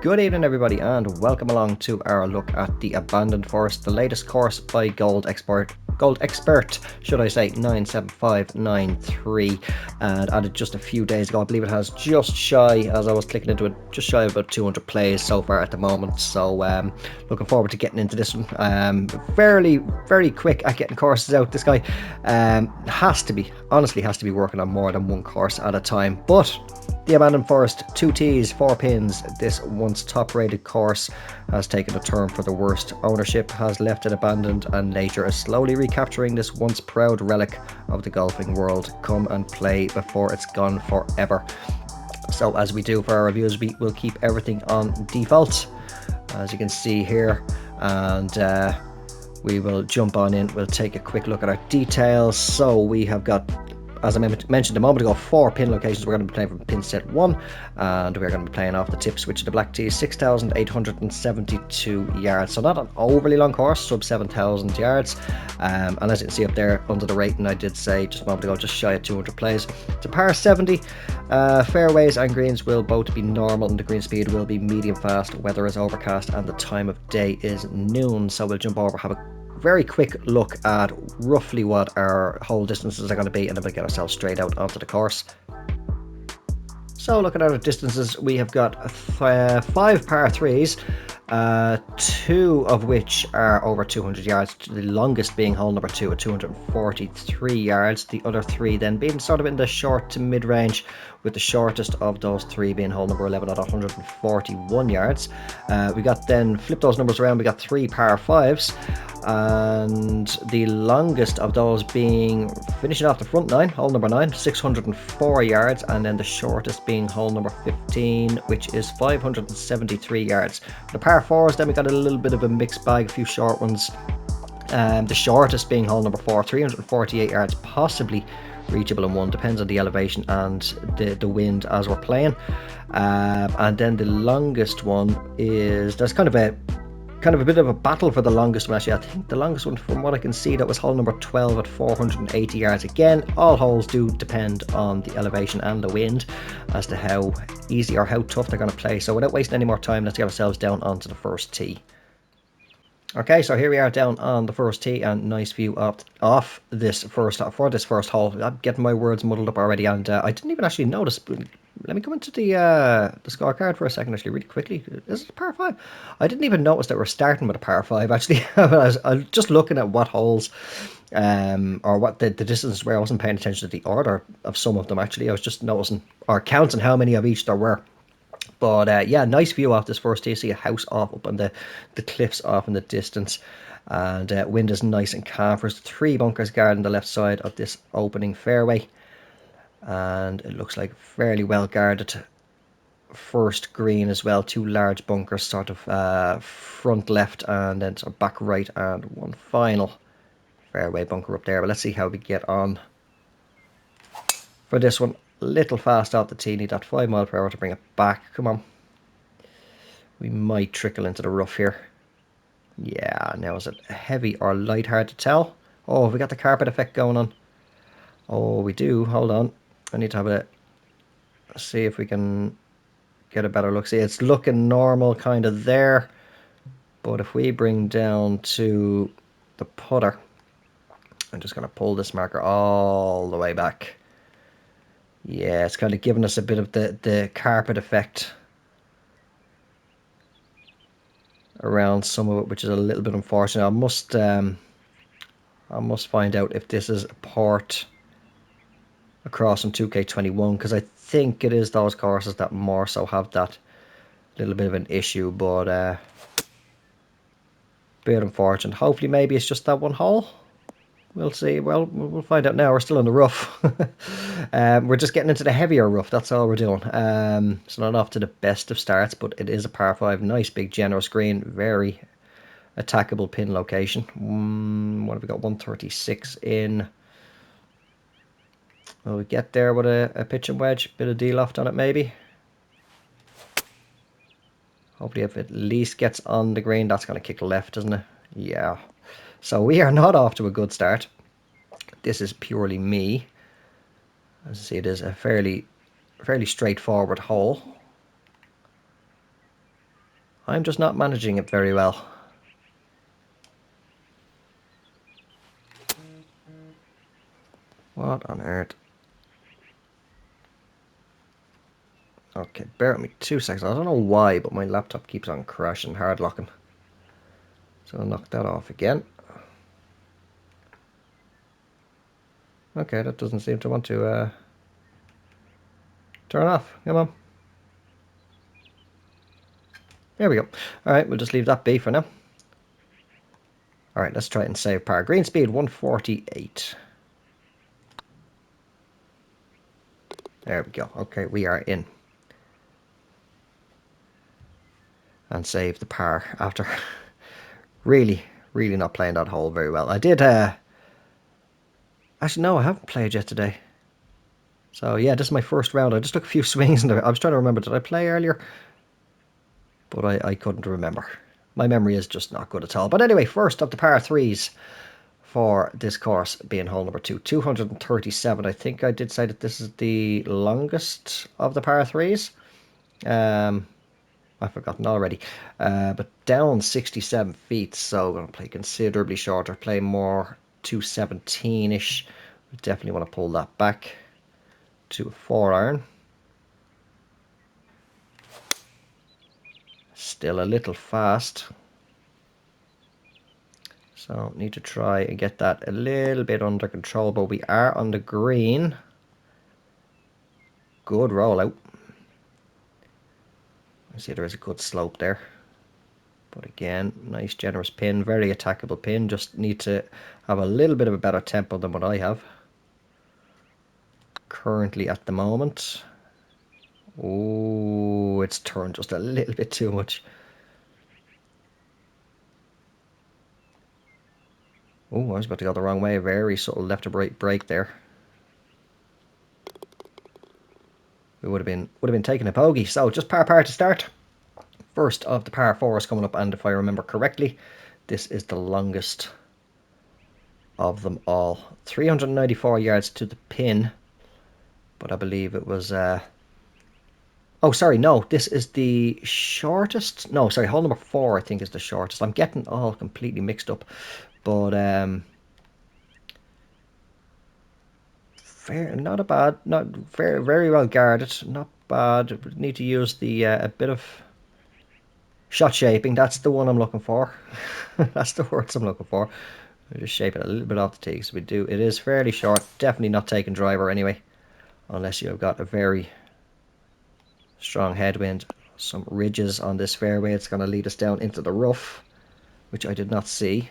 Good evening everybody and welcome along to our look at the Abandoned Forest, the latest course by Gold Expert, should I say, 97593, and added just a few days ago. I believe it has just shy, as I was clicking into it, just shy of about 200 plays so far at the moment. So looking forward to getting into this one. Very quick at getting courses out. This guy honestly has to be working on more than one course at a time, but the Abandoned Forest, 2 tees, 4 pins. This once top rated course has taken a turn for the worst. Ownership has left it abandoned and nature is slowly recapturing this once proud relic of the golfing world. Come and play before it's gone forever. So as we do for our reviews, we will keep everything on default, as you can see here, and we will jump on in. We'll take a quick look at our details. So we have got, as I mentioned a moment ago, 4 pin locations. We're going to be playing from pin set 1, and we're going to be playing off the tip switch of the black tee, 6,872 yards. So not an overly long course, sub 7,000 yards. And as you can see up there under the rating, I did say just a moment ago, just shy of 200 plays. It's a par 70. Fairways and greens will both be normal, and the green speed will be medium fast. Weather is overcast, and the time of day is noon. So we'll jump over, have a very quick look at roughly what our hole distances are going to be, and then we'll get ourselves straight out onto the course. So looking at our distances, we have got 5 par 3s, 2 of which are over 200 yards, the longest being hole number 2 at 243 yards, the other 3 then being sort of in the short to mid-range, with the shortest of those 3 being hole number 11 at 141 yards. We got, then flip those numbers around, we got 3 par 5s, and the longest of those being finishing off the front 9, hole number 9, 604 yards, and then the shortest being hole number 15, which is 573 yards. The par 4s, then we got a little bit of a mixed bag, a few short ones. The shortest being hole number 4, 348 yards, possibly reachable in one, depends on the elevation and the wind as we're playing. And then the longest one is, there's kind of a bit of a battle for the longest one. Actually, I think the longest one, from what I can see, that was hole number 12 at 480 yards. Again, all holes do depend on the elevation and the wind as to how easy or how tough they're going to play. So without wasting any more time, let's get ourselves down onto the first tee. Okay, so here we are down on the first tee, and nice view off this first hole. I'm getting my words muddled up already, and I didn't even actually notice. Let me go into the scorecard for a second, actually, really quickly. Is it a par 5? I didn't even notice that we're starting with a par 5, actually. I was just looking at what holes, or what the distances were. I wasn't paying attention to the order of some of them, actually. I was just noticing, or counting how many of each there were. But yeah, nice view off this first tee. See a house off up on the cliffs off in the distance, and wind is nice and calm. There's 3 bunkers guarding the left side of this opening fairway, and it looks like fairly well guarded first green as well. 2 large bunkers, sort of front left and then sort of back right, and one final fairway bunker up there. But let's see how we get on for this one. Little fast off the tee, need that 5 mile per hour to bring it back. Come on, we might trickle into the rough here. Yeah, now is it heavy or light? Hard to tell. Oh, we got the carpet effect going on. Oh, we do. Hold on, I need to have a see if we can get a better look. See, it's looking normal kind of there, but if we bring down to the putter, I'm just going to pull this marker all the way back. Yeah, it's kind of giving us a bit of the carpet effect around some of it, which is a little bit unfortunate. I must find out if this is a port across on 2K21, because I think it is those courses that more so have that little bit of an issue, but bit unfortunate. Hopefully maybe it's just that one hole. We'll see. Well, we'll find out now. We're still in the rough. We're just getting into the heavier rough. That's all we're doing. So not off to the best of starts, but it is a par 5. Nice big generous green. Very attackable pin location. What have we got? 136 in. Will we get there with a pitch and wedge? Bit of D-loft on it maybe. Hopefully if it at least gets on the green, that's going to kick left, isn't it? Yeah. So we are not off to a good start. This is purely me. As you see, it is a fairly straightforward hole. I'm just not managing it very well. What on earth? Okay, bear with me 2 seconds. I don't know why, but my laptop keeps on crashing, hard locking. So I'll knock that off again. Okay, that doesn't seem to want to turn off. Come on. There we go. Alright, we'll just leave that be for now. Alright, let's try and save par. Green speed 148. There we go. Okay, we are in. And save the par after really not playing that hole very well. I did, actually no, I haven't played yet today. So yeah, this is my first round. I just took a few swings in there. I was trying to remember, did I play earlier? But I couldn't remember. My memory is just not good at all. But anyway, first of the par threes for this course being hole number 2. 237. I think I did say that this is the longest of the par threes. I've forgotten already. But down 67 feet, so I'm going to play considerably shorter, play more 217-ish. We definitely want to pull that back to a 4-iron. Still a little fast. So need to try and get that a little bit under control, but we are on the green. Good rollout. I see there is a good slope there. But again, nice generous pin, very attackable pin. Just need to have a little bit of a better tempo than what I have currently at the moment. Oh, it's turned just a little bit too much. Oh, I was about to go the wrong way. Very subtle left to right break there. We would have been taking a bogey. So just par to start. First of the par fours coming up, and if I remember correctly, this is the longest of them all. 394 yards to the pin, but I believe it was oh, sorry, no, this is the shortest. No, sorry, hole number 4 I think is the shortest. I'm getting all completely mixed up. But fair, not a bad, not very well guarded, not bad. Need to use the a bit of shot shaping. That's the one I'm looking for. That's the words I'm looking for. We just shape it a little bit off the tee, so we do. It is fairly short. Definitely not taking driver anyway, unless you've got a very strong headwind. Some ridges on this fairway. It's going to lead us down into the rough, which I did not see.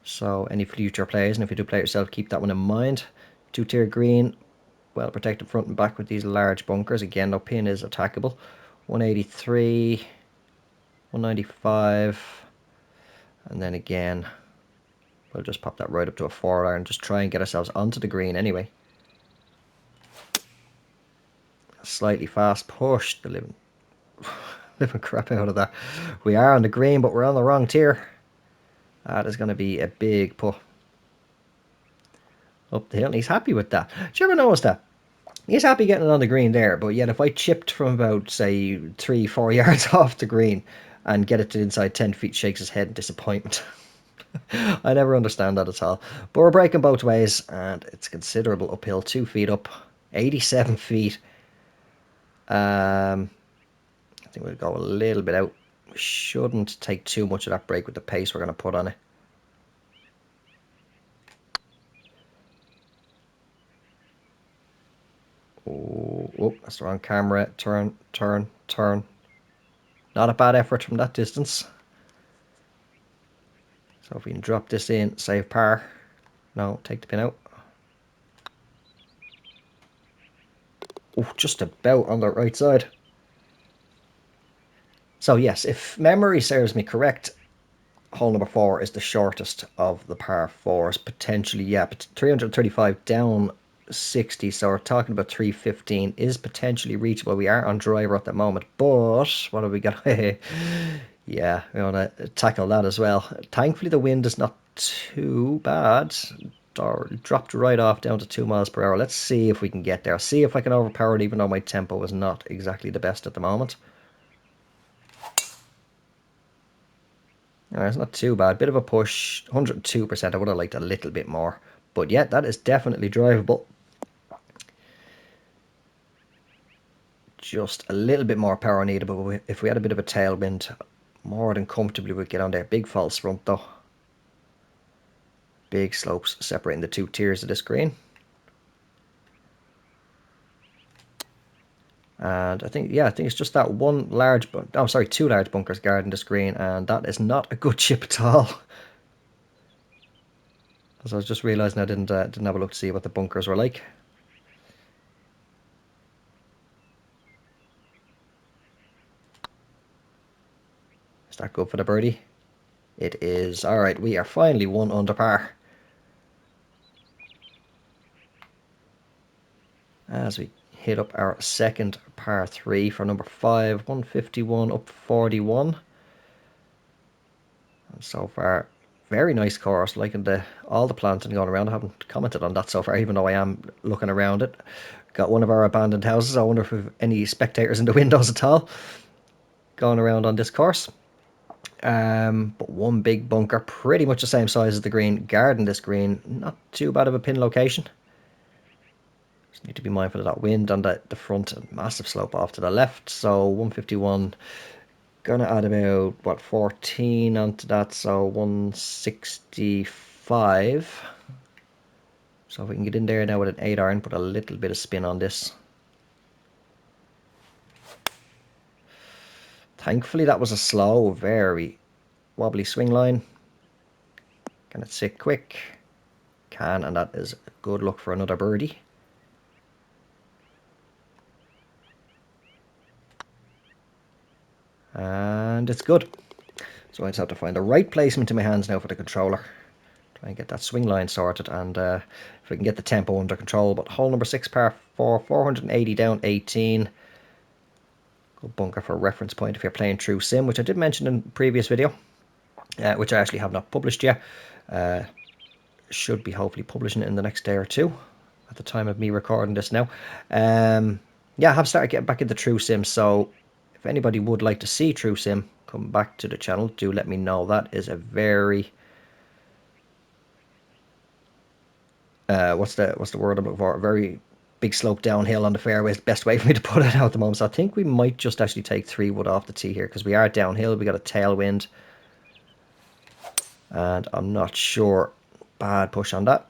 So any future players, and if you do play it yourself, keep that one in mind. 2-tier green, well protected front and back with these large bunkers. Again, no pin is attackable. 183, 195, and then again, we'll just pop that right up to a 4-iron. Just try and get ourselves onto the green anyway. Slightly fast push, the living crap out of that. We are on the green, but we're on the wrong tier. That is going to be a big putt up the hill, and he's happy with that. Did you ever notice that? He's happy getting it on the green there, but yet if I chipped from about, say, 3-4 yards off the green and get it to inside 10 feet, shakes his head in disappointment. I never understand that at all. But we're breaking both ways, and it's considerable uphill. 2 feet up, 87 feet. I think we'll go a little bit out. We shouldn't take too much of that break with the pace we're going to put on it. Oh, that's the wrong camera. Turn. Not a bad effort from that distance. So if we can drop this in, save par. No, take the pin out. Oh, just about on the right side. So yes, if memory serves me correct, hole number 4 is the shortest of the par 4s. Potentially, yeah, but 335 down 60, so we're talking about 315 is potentially reachable. We are on driver at the moment, but what have we got? Yeah, we want to tackle that as well. Thankfully, the wind is not too bad. Or dropped right off down to 2 miles per hour. Let's see if we can get there. See if I can overpower it, even though my tempo is not exactly the best at the moment. It's not too bad. Bit of a push. 102%. I would have liked a little bit more. But yeah, that is definitely drivable. Just a little bit more power needed, but if we had a bit of a tailwind, more than comfortably we'd get on there. Big false front though. Big slopes separating the two tiers of this green. And I think it's just that one large, oh sorry, two large bunkers guarding this green, and that is not a good chip at all. As I was just realising I didn't have a look to see what the bunkers were like. Is that good for the birdie? It is. Alright, we are finally 1 under par. As we hit up our second par 3 for number 5, 151 up 41. And so far, very nice course, liking all the planting going around. I haven't commented on that so far, even though I am looking around it. Got one of our abandoned houses. I wonder if we have any spectators in the windows at all going around on this course. But one big bunker, pretty much the same size as the green, guarding this green. Not too bad of a pin location. Just need to be mindful of that wind on the front, and massive slope off to the left. So 151, gonna add about, what, 14 onto that, so 165. So if we can get in there now with an 8 iron, put a little bit of spin on this. Thankfully that was a slow, very wobbly swing line. Can it sit quick? Can, and that is a good luck for another birdie. And it's good. So I just have to find the right placement in my hands now for the controller. Try and get that swing line sorted, and if we can get the tempo under control. But hole number 6, par 4, 480 down 18. Good bunker for a reference point if you're playing through sim, which I did mention in the previous video, which I actually have not published yet. Should be hopefully publishing it in the next day or two at the time of me recording this now. Yeah, I have started getting back into true sim, so if anybody would like to see true sim, come back to the channel. Do let me know. That is a very what's the word I'm looking for? A very big slope downhill on the fairway is the best way for me to put it out at the moment. So I think we might just actually take 3 wood off the tee here, because we are downhill. We got a tailwind, and I'm not sure. Bad push on that.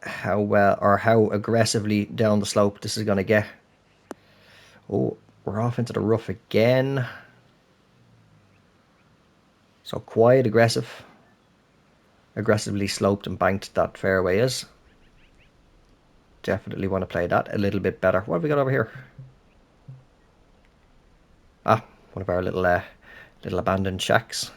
How well or how aggressively down the slope this is going to get. Oh, we're off into the rough again. So quite aggressive. Aggressively sloped and banked that fairway is. Definitely want to play that a little bit better. What have we got over here? Ah, one of our little abandoned shacks.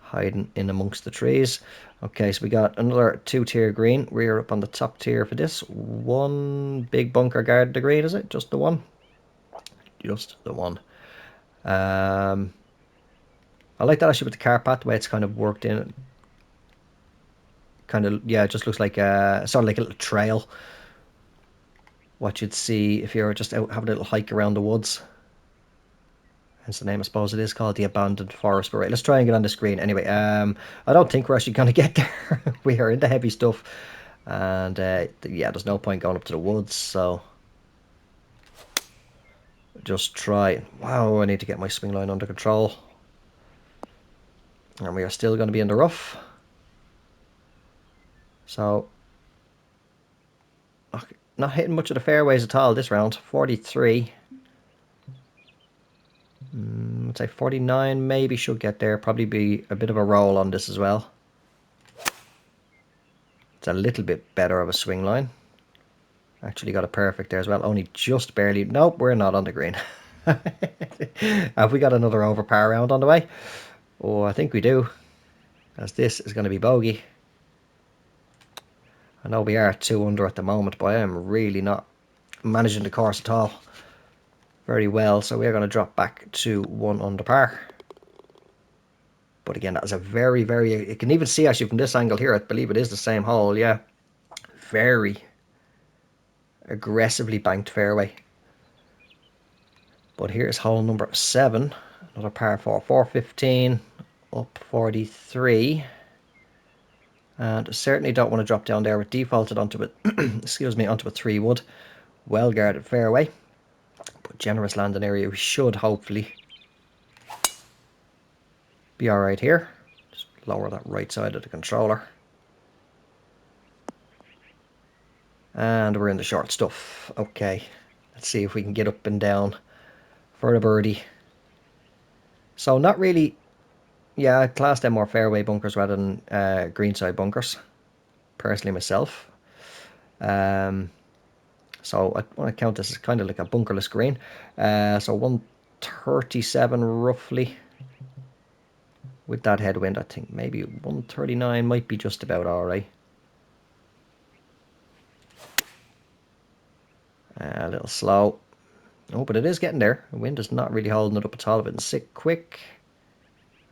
Hiding in amongst the trees. Okay, so we got another 2-tier green. We're up on the top tier for this. One big bunker guard the green, is it? Just the one? Just the one. I like that actually with the car path, the way it's kind of worked in. Kind of, yeah, it just looks like sort of like a little trail. What you'd see if you're just out having a little hike around the woods. Hence the name, I suppose it is called the Abandoned Forest. But right, let's try and get on the screen. Anyway, I don't think we're actually going to get there. We are into heavy stuff. And yeah, there's no point going up to the woods, so just try. Wow, I need to get my swing line under control. And we are still going to be in the rough. So, not hitting much of the fairways at all this round. 43. I'd say 49 maybe should get there. Probably be a bit of a roll on this as well. It's a little bit better of a swing line. Actually got a perfect there as well. Only just barely. Nope, we're not on the green. Have we got another over par round on the way? Oh, I think we do. As this is going to be bogey. I know we are 2 under at the moment, but I am really not managing the course at all very well. So we're going to drop back to 1 under par. But again, that is a very, very... You can even see actually from this angle here, I believe it is the same hole, yeah. Very aggressively banked fairway. But here's hole number 7. Another par 4, 415, up 43. And certainly don't want to drop down there. We're defaulted onto it, excuse me, onto a 3-wood. Well guarded fairway, but generous landing area. We should hopefully be alright here. Just lower that right side of the controller. And we're in the short stuff. Okay, let's see if we can get up and down for the birdie. So not really, yeah, I'd class them more fairway bunkers rather than greenside bunkers, personally myself. So I want to count this as kind of like a bunkerless green. So 137 roughly. With that headwind, I think maybe 139 might be just about alright. A little slow. Oh, but it is getting there. The wind is not really holding it up at all. If it can sit quick,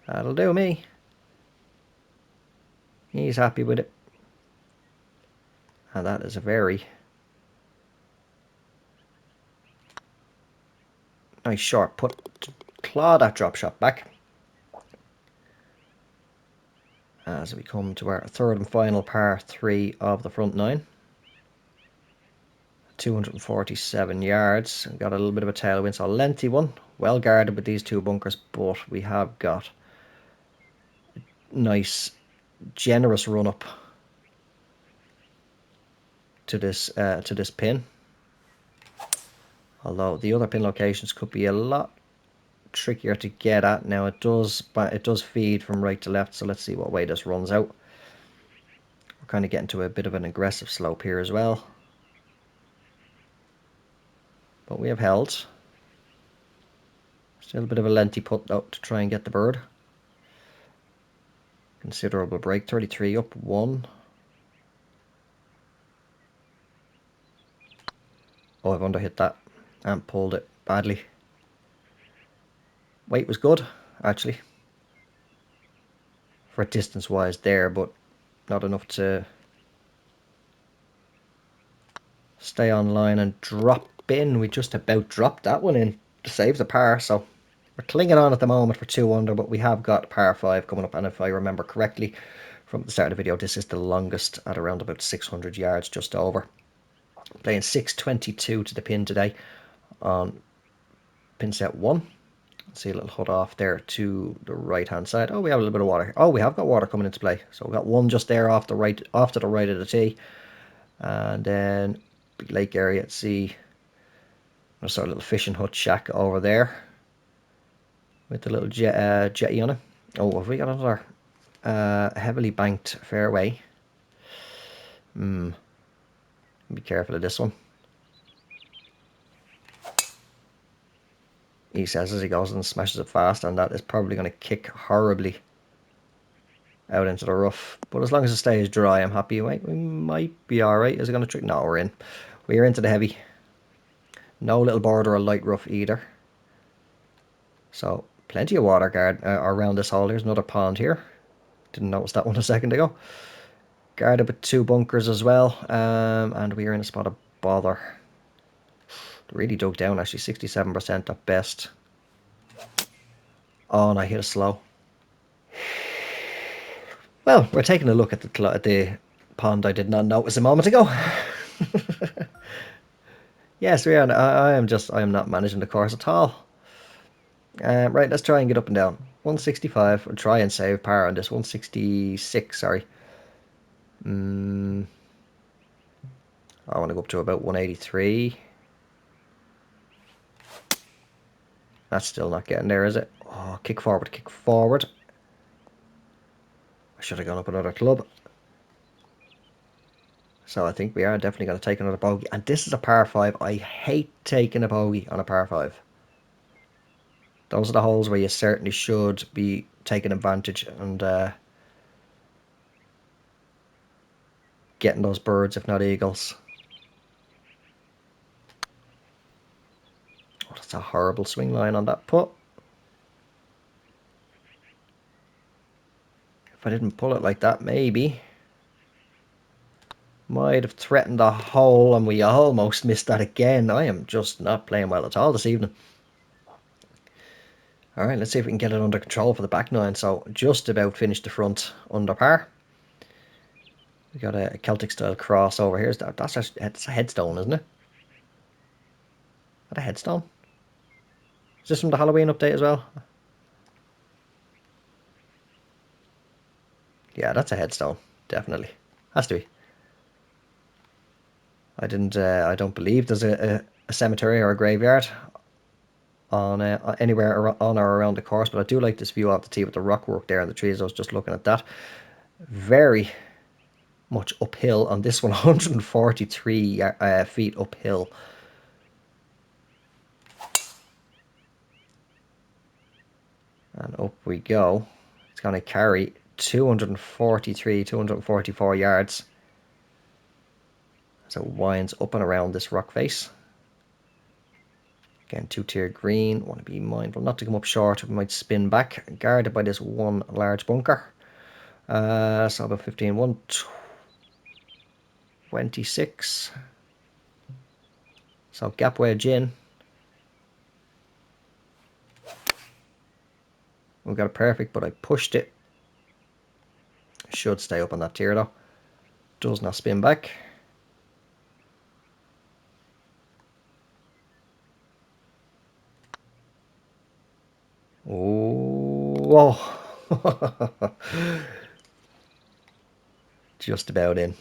that'll do me. He's happy with it. And that is a very nice short put to claw that drop shot back. As we come to our third and final par 3 of the front 9. 247 yards. We've got a little bit of a tailwind, so a lengthy one. Well guarded with these two bunkers, but we have got a nice, generous run up to this pin. Although the other pin locations could be a lot trickier to get at. Now it does feed from right to left, so let's see what way this runs out. We're kind of getting to a bit of an aggressive slope here as well. But we have held. Still a bit of a lengthy putt though to try and get the bird. Considerable break, 33 up 1. Oh, I've underhit that and pulled it badly. Weight was good, actually, for distance wise there, but not enough to stay on line and drop in. We just about dropped that one in to save the par, so we're clinging on at the moment for 2 under, but we have got par 5 coming up, and if I remember correctly from the start of the video, this is the longest at around about 600 yards, just over. Playing 622 to the pin today on pin set 1. See a little hut off there to the right hand side. Oh, we have a little bit of water. Oh, we have got water coming into play. So we've got one just there off to the right of the tee. And then big lake area at sea. There's a little fishing hut shack over there with the little jetty on it. Oh, have we got another heavily banked fairway? Be careful of this one. He says as he goes and smashes it fast, and that is probably going to kick horribly out into the rough. But as long as it stays dry, I'm happy. Wait, we might be alright. Is it going to trick? No, we're in. We're into the heavy. No little border or light rough either. So plenty of water guard around this hole. There's another pond here. Didn't notice that one a second ago. Guarded with 2 bunkers as well. And we are in a spot of bother. Really dug down actually, 67% at best. Oh, and I hit a slow. Well, we're taking a look at the pond I did not notice a moment ago. Yes, we are. I am not managing the course at all. Right, let's try and get up and down. 165. We'll try and save par on this. 166, sorry. I want to go up to about 183. That's still not getting there, is it? Oh, kick forward, kick forward. I should have gone up another club. So I think we are definitely going to take another bogey. And this is a par 5. I hate taking a bogey on a par 5. Those are the holes where you certainly should be taking advantage and getting those birds, if not eagles. Oh, that's a horrible swing line on that putt. If I didn't pull it like that, maybe might have threatened the hole, and we almost missed that again. I am just not playing well at all this evening. Alright, let's see if we can get it under control for the back nine. So just about finished the front under par. We got a Celtic style cross over here. That's a headstone, isn't it? Is that a headstone? Is this from the Halloween update as well? Yeah, that's a headstone. Definitely. Has to be. I don't believe there's a cemetery or a graveyard on anywhere on or around the course, but I do like this view off the tee with the rock work there and the trees. I was just looking at that. Very much uphill on this one, 143 feet uphill. And up we go. It's going to carry 243, 244 yards. So it winds up and around this rock face. Again, two-tier green. Want to be mindful not to come up short. We might spin back, guarded by this one large bunker. So about 15, 126. So gap wedge in. We got it perfect, but I pushed it. Should stay up on that tier though. Does not spin back. Oh, whoa. Just about in.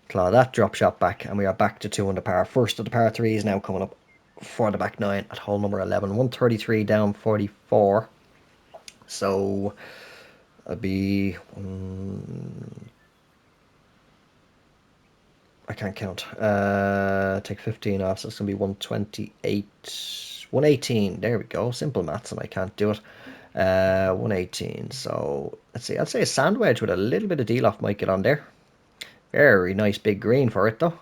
Claw that drop shot back, and we are back to 2 under par. First of the par 3 is now coming up for the back 9 at hole number 11. 133 down 44. So it'll be... I can't count. Take 15 off, so it's going to be 128... 118. There we go. Simple maths, and I can't do it. 118. So let's see. I'd say a sand wedge with a little bit of deal-off might get on there. Very nice big green for it, though.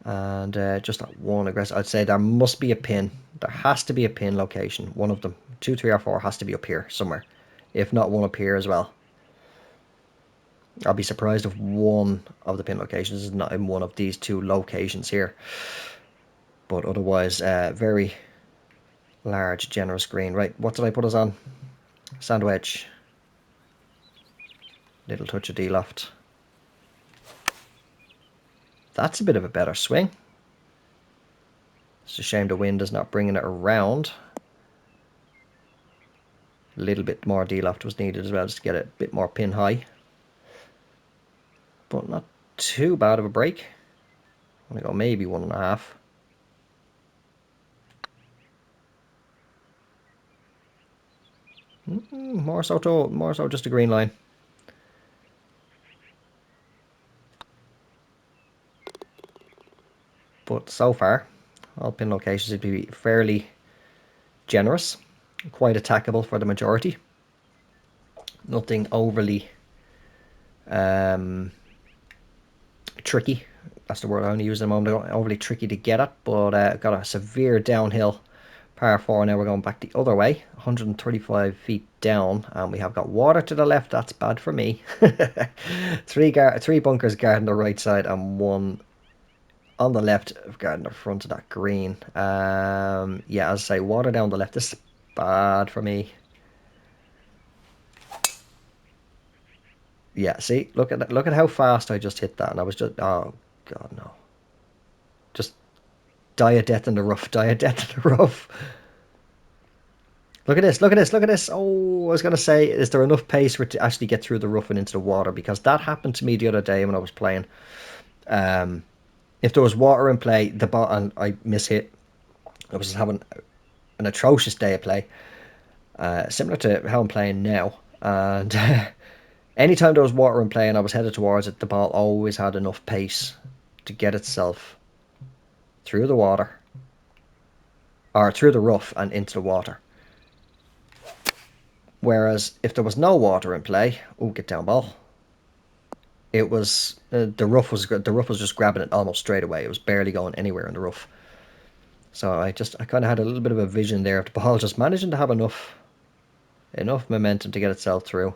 And just that one aggressive. I'd say there must be a pin. There has to be a pin location. One of them. 2, 3, or 4 has to be up here somewhere. If not, one up here as well. I'll be surprised if one of the pin locations is not in one of these 2 locations here. But otherwise, very large, generous green. Right, what did I put us on? Sand wedge. Little touch of D-loft. That's a bit of a better swing. It's a shame the wind is not bringing it around. A little bit more D-loft was needed as well, just to get it a bit more pin high. But not too bad of a break. I'm going to go maybe 1.5. More so just a green line. But so far, all pin locations seem to be fairly generous, quite attackable for the majority. Nothing overly tricky. That's the word I only use at the moment. Overly tricky to get at, but got a severe downhill par 4. Now we're going back the other way, 135 feet down, and we have got water to the left. That's bad for me. three bunkers guarding the right side and one on the left guarding the front of that green. Yeah, as I say, water down the left. This is bad for me. Yeah, see, look at how fast I just hit that, and I was just, oh god, no, just die a death in the rough, die a death in the rough. Look at this, look at this, look at this. Oh, I was gonna say, is there enough pace for it to actually get through the rough and into the water? Because that happened to me the other day when I was playing. If there was water in play, the ball and I mishit. I was having an atrocious day of play, similar to how I'm playing now, and. Anytime there was water in play and I was headed towards it, the ball always had enough pace to get itself through the water, or through the rough and into the water. Whereas if there was no water in play, oh, get down ball. It was the rough was just grabbing it almost straight away. It was barely going anywhere in the rough. So I kind of had a little bit of a vision there of the ball just managing to have enough momentum to get itself through.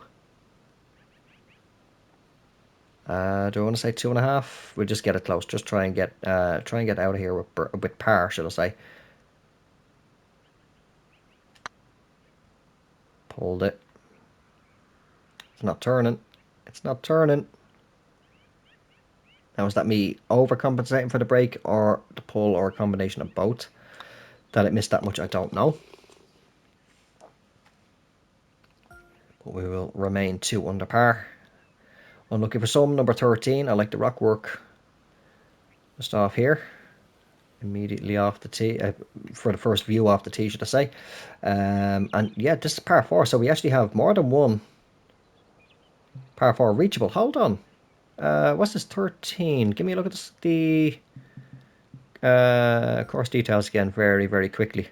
Do I want to say 2.5? We'll just get it close. Just try and get out of here with par, should I say? Hold it. It's not turning. It's not turning. Now, is that me overcompensating for the break or the pull or a combination of both? That it missed that much, I don't know. But we will remain 2 under par. Unlucky for some, number 13. I like the rock work. Just off here. Immediately off the tee. For the first view off the tee, should I say. And yeah, this is par 4. So we actually have more than one par 4 reachable. Hold on. What's this 13? Give me a look at this, the course details again very, very quickly.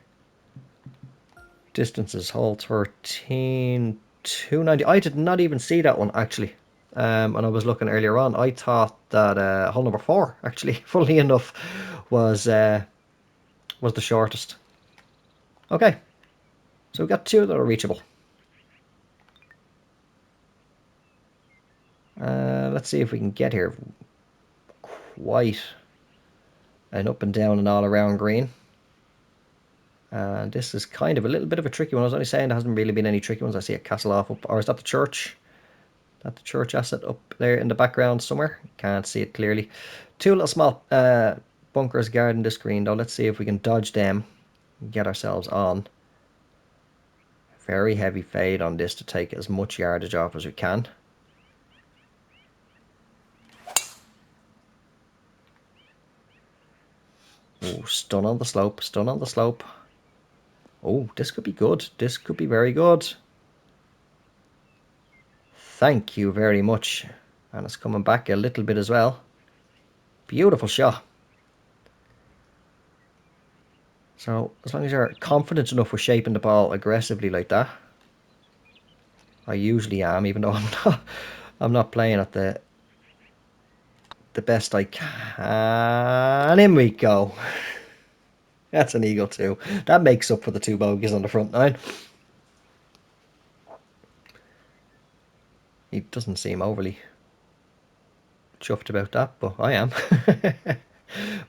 Distances, hole 13, 290. I did not even see that one, actually. And I was looking earlier on. I thought that hole number 4, actually, funnily enough, was the shortest. Okay, so we got 2 that are reachable. Let's see if we can get here. Quite an up and down and all around green. And this is kind of a little bit of a tricky one. I was only saying there hasn't really been any tricky ones. I see a castle off up, or is that the church? That the church asset up there in the background somewhere? Can't see it clearly. 2 little small bunkers guarding this green though. Let's see if we can dodge them and get ourselves on. Very heavy fade on this to take as much yardage off as we can. Oh, stun on the slope, stun on the slope. Oh, this could be good. This could be very good. Thank you very much. And it's coming back a little bit as well. Beautiful shot. So, as long as you're confident enough with shaping the ball aggressively like that. I usually am, even though I'm not playing at the best I can. And in we go. That's an eagle too. That makes up for the 2 bogeys on the front 9. He doesn't seem overly chuffed about that, but I am.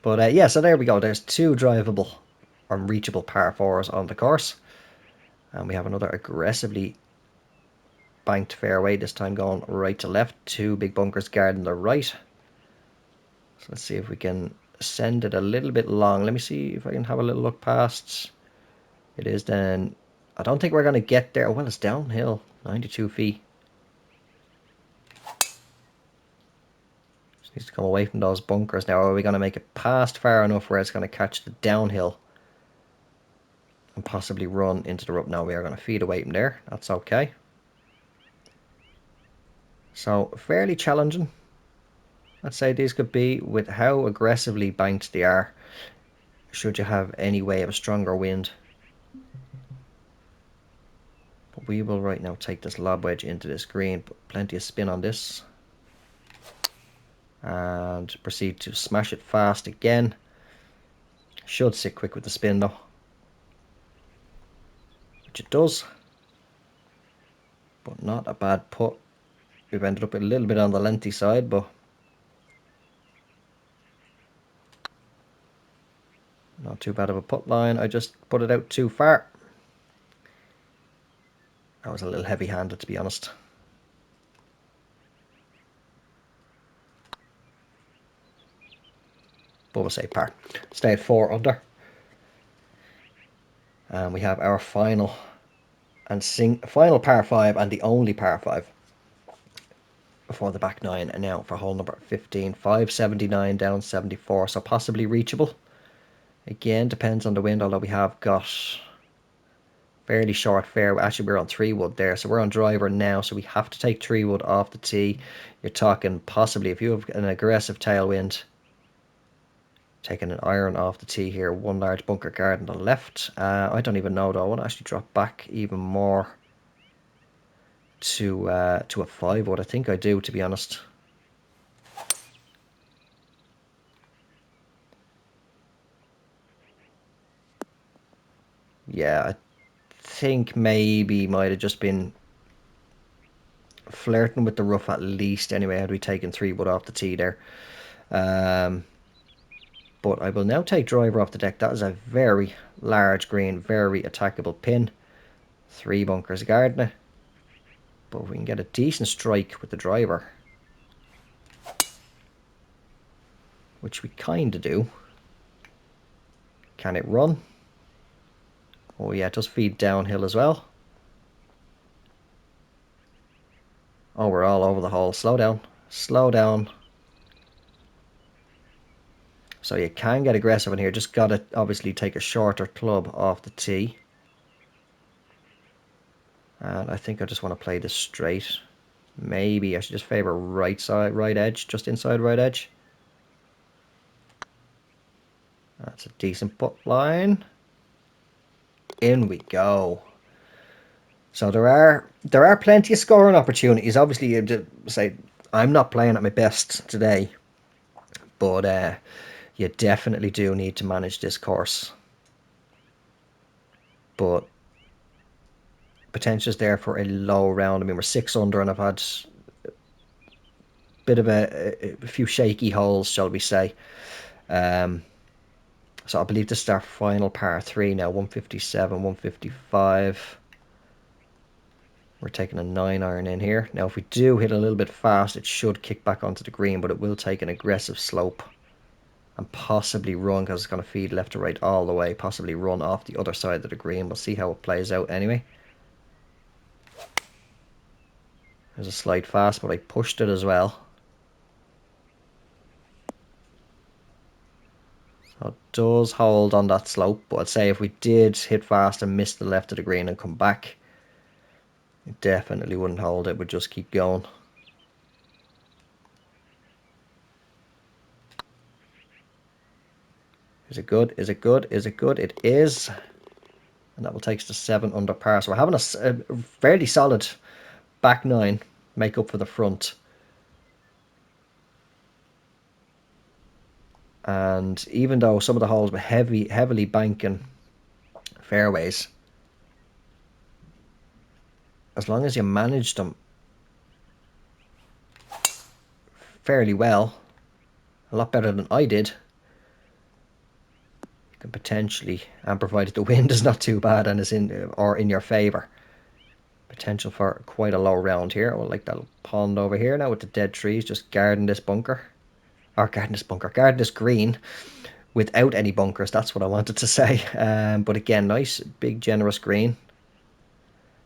But yeah, so there we go. There's 2 drivable or reachable par 4s on the course. And we have another aggressively banked fairway, this time going right to left. 2 big bunkers guarding the right. So let's see if we can send it a little bit long. Let me see if I can have a little look past. It is then. I don't think we're going to get there. Well, it's downhill. 92 feet. Just needs to come away from those bunkers now. Are we going to make it past far enough where it's going to catch the downhill and possibly run into the rope? No, we are going to feed away from there. That's okay. So, fairly challenging. Let's say these could be with how aggressively banked they are. Should you have any way of a stronger wind. But we will right now take this lob wedge into this green. Put plenty of spin on this. And proceed to smash it fast again. Should sit quick with the spin though. Which it does. But not a bad putt. We've ended up a little bit on the lengthy side, but not too bad of a putt line. I just put it out too far. I was a little heavy-handed, to be honest. But we'll say par. Stay at 4 under. And we have our final par 5 and the only par 5 before the back 9. And now for hole number 15, 579 down 74, so possibly reachable. Again, depends on the wind, although we have got fairly short fairway. Actually, we're on 3 wood there, so we're on driver now, so we have to take 3 wood off the tee. You're talking possibly, if you have an aggressive tailwind, taking an iron off the tee here. 1 large bunker guard on the left. I don't even know though. I want to actually drop back even more to a 5 wood. I think I do, to be honest. Yeah, I think maybe might have just been flirting with the rough at least. Anyway, had we taken 3 wood off the tee there. But I will now take driver off the deck. That is a very large green, very attackable pin. 3 bunkers guarding it. But if we can get a decent strike with the driver, which we kind of do. Can it run? Oh yeah, it does feed downhill as well. Oh, we're all over the hole. Slow down. Slow down. So you can get aggressive in here. Just got to obviously take a shorter club off the tee. And I think I just want to play this straight. Maybe I should just favour right side, right edge, just inside right edge. That's a decent putt line. In we go. So there are plenty of scoring opportunities. Obviously, you say I'm not playing at my best today, but you definitely do need to manage this course. But potential is there for a low round. I mean, we're 6 under, and I've had a bit of a few shaky holes, shall we say. So I believe this is our final par 3 now. 157, 155. We're taking a 9-iron in here. Now, if we do hit a little bit fast, it should kick back onto the green, but it will take an aggressive slope and possibly run, because it's going to feed left to right all the way, possibly run off the other side of the green. We'll see how it plays out anyway. There's a slight fast, but I pushed it as well. So it does hold on that slope, but I'd say if we did hit fast and miss the left of the green and come back, it definitely wouldn't hold. It would just keep going. Is it good? Is it good? Is it good? It is. And that will take us to 7 under par. So we're having a fairly solid back 9, make up for the front. And even though some of the holes were heavily banking fairways, as long as you manage them fairly well, a lot better than I did, you can potentially, and provided the wind is not too bad and is in your favour, potential for quite a low round here. I will like that pond over here now with the dead trees, just guarding this bunker. Or guarding this green without any bunkers. That's what I wanted to say. But again, nice, big, generous green.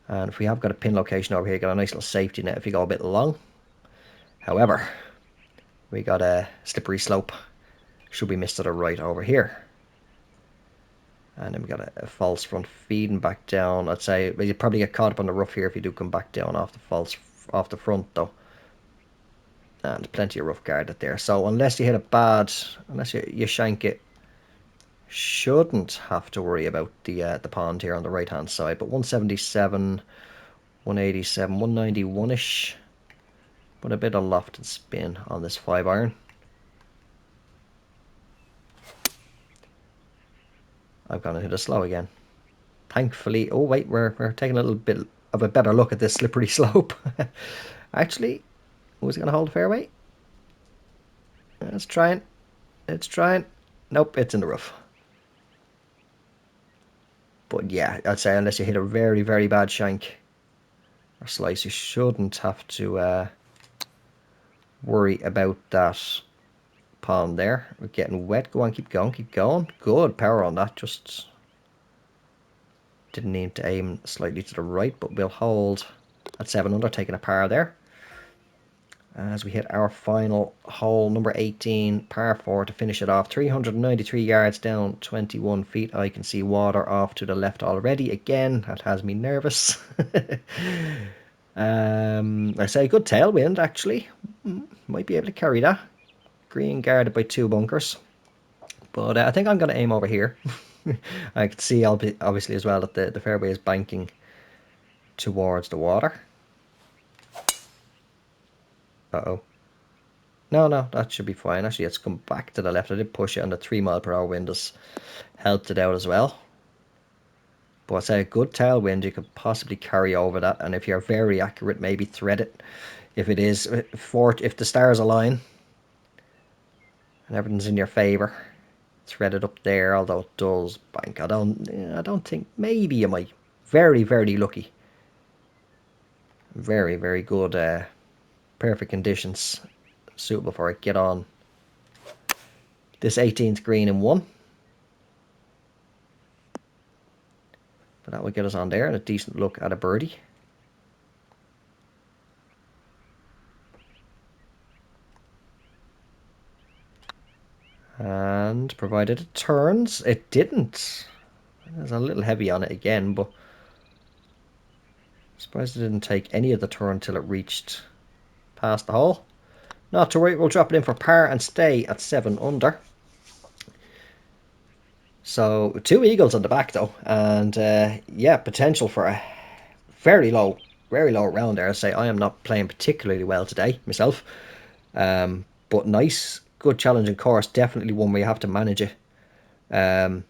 And if we have got a pin location over here, got a nice little safety net if you go a bit long. However, we got a slippery slope. Should we miss to the right over here? And then we got a false front feeding back down. I'd say you probably get caught up on the rough here if you do come back down off the front though. And plenty of rough guarded there. So unless you hit a bad, unless you shank it, shouldn't have to worry about the pond here on the right hand side. But 177, 187, 191ish. But a bit of loft and spin on this 5-iron. I've gone to hit a slow again. Thankfully, oh wait, we're taking a little bit of a better look at this slippery slope. Actually, was it going to hold a fairway? It's trying. It's trying. Nope, it's in the rough. But yeah, I'd say unless you hit a very bad shank or slice, you shouldn't have to worry about that pond there. We're getting wet. Go on, keep going, keep going. Good power on that. Just didn't need to aim slightly to the right, but we'll hold at 7 under, taking a par there. As we hit our final hole, number 18, par 4 to finish it off. 393 yards down, 21 feet. I can see water off to the left already. Again, that has me nervous. I say good tailwind, actually. Might be able to carry that. Green guarded by 2 bunkers. But I think I'm going to aim over here. I can see obviously as well that the fairway is banking towards the water. Uh-oh. No, that should be fine. Actually, it's come back to the left. I did push it, and the 3 mph wind has helped it out as well. But I'd say a good tailwind, you could possibly carry over that. And if you're very accurate, maybe thread it. If it is, if the stars align and everything's in your favour, thread it up there. Although it does bank. I don't think, maybe you might very, very lucky. Very, very good. Perfect conditions. Suitable for it. Get on this 18th green in one. But that will get us on there and a decent look at a birdie. And provided it turns, it didn't. It was a little heavy on it again, but I'm surprised it didn't take any of the turn till it reached past the hole. Not to worry, we'll drop it in for par and stay at 7 under. So 2 eagles on the back though, and yeah, potential for a very low round there. I say I am not playing particularly well today myself, but nice, good challenging course. Definitely one where you have to manage it. And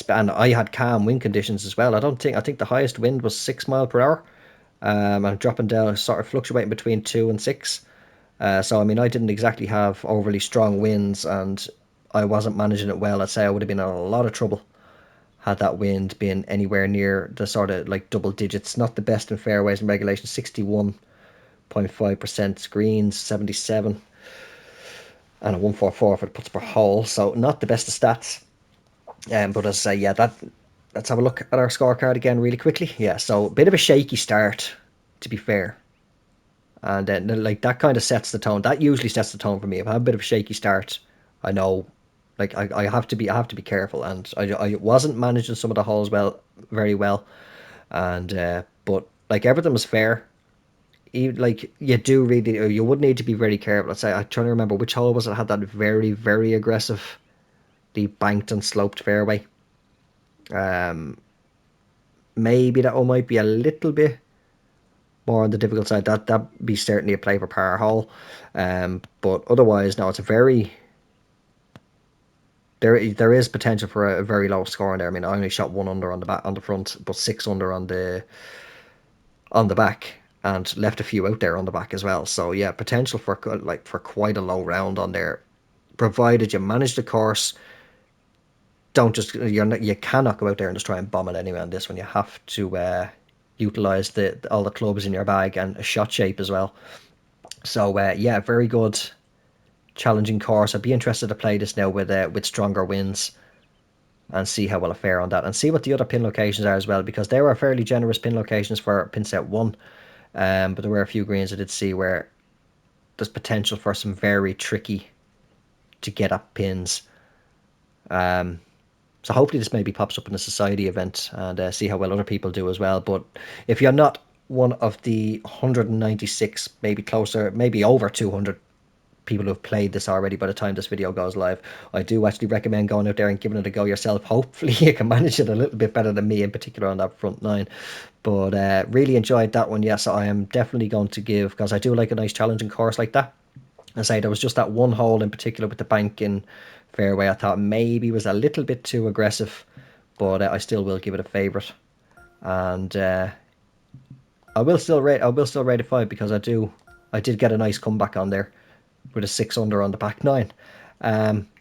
I had calm wind conditions as well. I think the highest wind was 6 miles per hour. I'm dropping down, sort of fluctuating between 2 and 6. So I mean, I didn't exactly have overly strong winds, and I wasn't managing it well. I'd say I would have been in a lot of trouble had that wind been anywhere near the sort of like double digits. Not the best in fairways and regulation. 61.5% greens, 77, and a 144 for the putts per hole. So not the best of stats. But as I say, yeah, let's have a look at our scorecard again really quickly. Yeah, so a bit of a shaky start, to be fair. And then like that kind of sets the tone. That usually sets the tone for me. If I have a bit of a shaky start, I know like I have to be careful. And I wasn't managing some of the holes very well. And but like everything was fair. Like you do really, or you would need to be very careful. Let's say I'm trying to remember which hole was it had that very, very aggressive, the banked and sloped fairway. Um, Maybe that one might be a little bit more on the difficult side. That be certainly a play for par hole. But otherwise, no, it's a very there is potential for a very low score in there. I mean, I only shot 1 under on the back on the front, but 6 under on the back, and left a few out there on the back as well. So yeah, potential for quite a low round on there, provided you manage the course. Don't just you cannot go out there and just try and bomb it anyway on this one. You have to utilize all the clubs in your bag and a shot shape as well. So yeah, very good challenging course. I'd be interested to play this now with stronger winds and see how well I fare on that, and see what the other pin locations are as well, because they were fairly generous pin locations for pin set 1. But there were a few greens I did see where there's potential for some very tricky to get at pins. So hopefully this maybe pops up in a society event, and see how well other people do as well. But if you're not one of the 196, maybe closer, maybe over 200 people who have played this already by the time this video goes live, I do actually recommend going out there and giving it a go yourself. Hopefully you can manage it a little bit better than me, in particular on that front 9. But really enjoyed that one. Yes, I am definitely going to give, because I do like a nice challenging course like that. I say there was just that one hole in particular with the banking fairway I thought maybe was a little bit too aggressive, but I still will give it a favourite. And I will still rate it 5, because I did get a nice comeback on there with a 6 under on the back 9.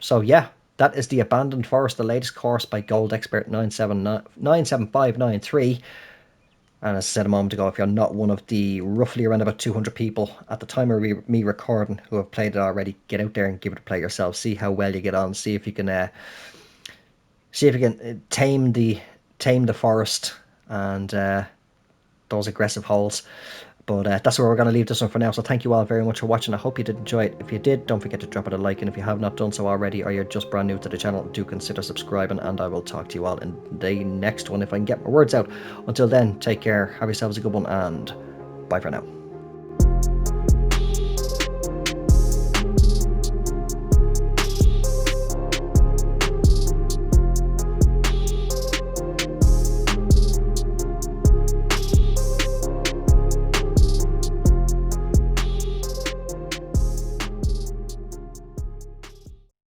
So yeah, that is the Abandoned Forest, the latest course by Gold Expert 97593. And as I said a moment ago, if you're not one of the roughly around about 200 people at the time of me recording who have played it already, get out there and give it a play yourself. See how well you get on. See if you can tame the forest and those aggressive holes. But that's where we're going to leave this one for now. So thank you all very much for watching. I hope you did enjoy it. If you did, don't forget to drop it a like. And if you have not done so already, or you're just brand new to the channel, do consider subscribing. And I will talk to you all in the next one if I can get my words out. Until then, take care. Have yourselves a good one. And bye for now.